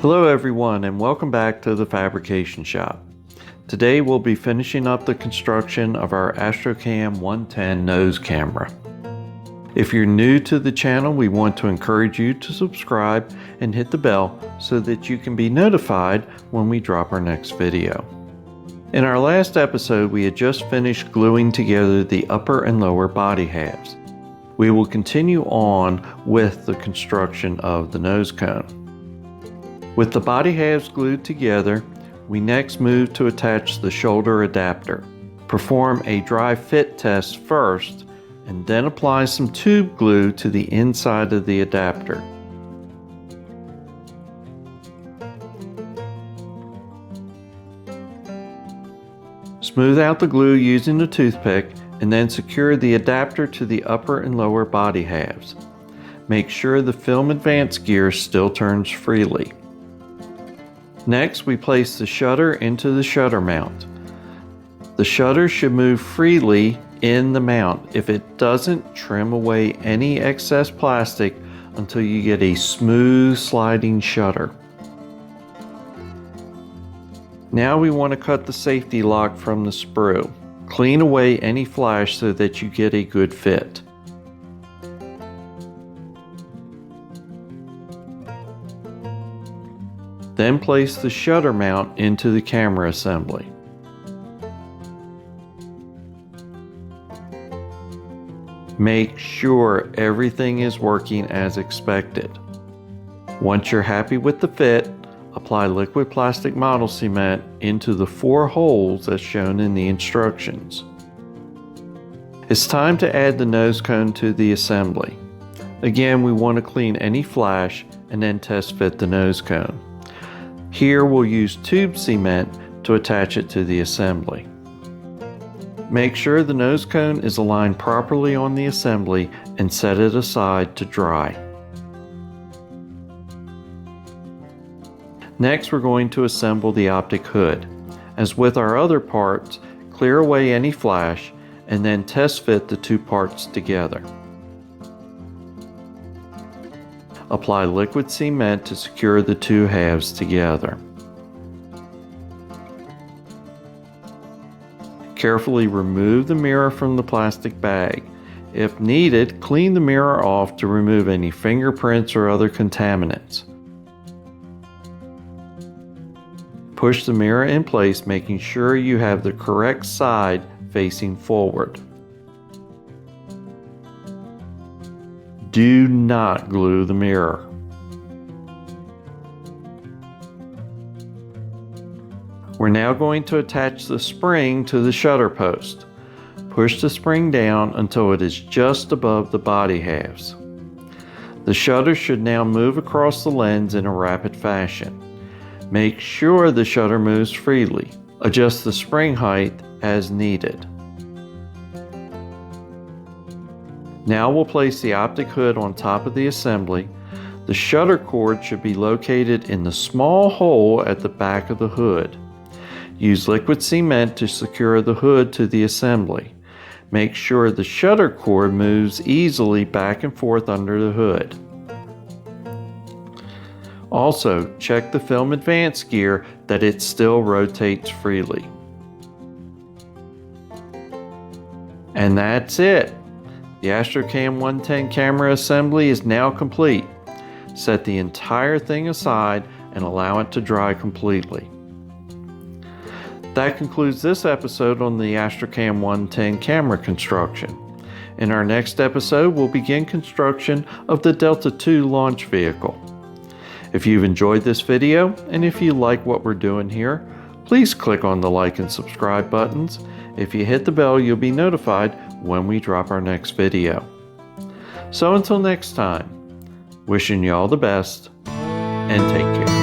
Hello everyone, and welcome back to the Fabrication Shop. Today we'll be finishing up the construction of our Astrocam 110 nose camera. If you're new to the channel, we want to encourage you to subscribe and hit the bell so that you can be notified when we drop our next video. In our last episode, we had just finished gluing together the upper and lower body halves. We will continue on with the construction of the nose cone. With the body halves glued together, we next move to attach the shoulder adapter. Perform a dry fit test first, and then apply some tube glue to the inside of the adapter. Smooth out the glue using a toothpick, and then secure the adapter to the upper and lower body halves. Make sure the film advance gear still turns freely. Next, we place the shutter into the shutter mount. The shutter should move freely in the mount. If it doesn't, trim away any excess plastic until you get a smooth sliding shutter. Now we want to cut the safety lock from the sprue. Clean away any flash so that you get a good fit. Then place the shutter mount into the camera assembly. Make sure everything is working as expected. Once you're happy with the fit, apply liquid plastic model cement into the 4 holes as shown in the instructions. It's time to add the nose cone to the assembly. Again, we want to clean any flash and then test fit the nose cone. Here we'll use tube cement to attach it to the assembly. Make sure the nose cone is aligned properly on the assembly and set it aside to dry. Next, we're going to assemble the optic hood. As with our other parts, clear away any flash and then test fit the 2 parts together. Apply liquid cement to secure the 2 halves together. Carefully remove the mirror from the plastic bag. If needed, clean the mirror off to remove any fingerprints or other contaminants. Push the mirror in place, making sure you have the correct side facing forward. Do not glue the mirror. We're now going to attach the spring to the shutter post. Push the spring down until it is just above the body halves. The shutter should now move across the lens in a rapid fashion. Make sure the shutter moves freely. Adjust the spring height as needed. Now we'll place the optic hood on top of the assembly. The shutter cord should be located in the small hole at the back of the hood. Use liquid cement to secure the hood to the assembly. Make sure the shutter cord moves easily back and forth under the hood. Also, check the film advance gear that it still rotates freely. And that's it. The Astrocam 110 camera assembly is now complete. Set the entire thing aside and allow it to dry completely. That concludes this episode on the Astrocam 110 camera construction. In our next episode, we'll begin construction of the Delta II launch vehicle. If you've enjoyed this video, and if you like what we're doing here, please click on the like and subscribe buttons. If you hit the bell, you'll be notified when we drop our next video. So until next time, wishing you all the best, and take care.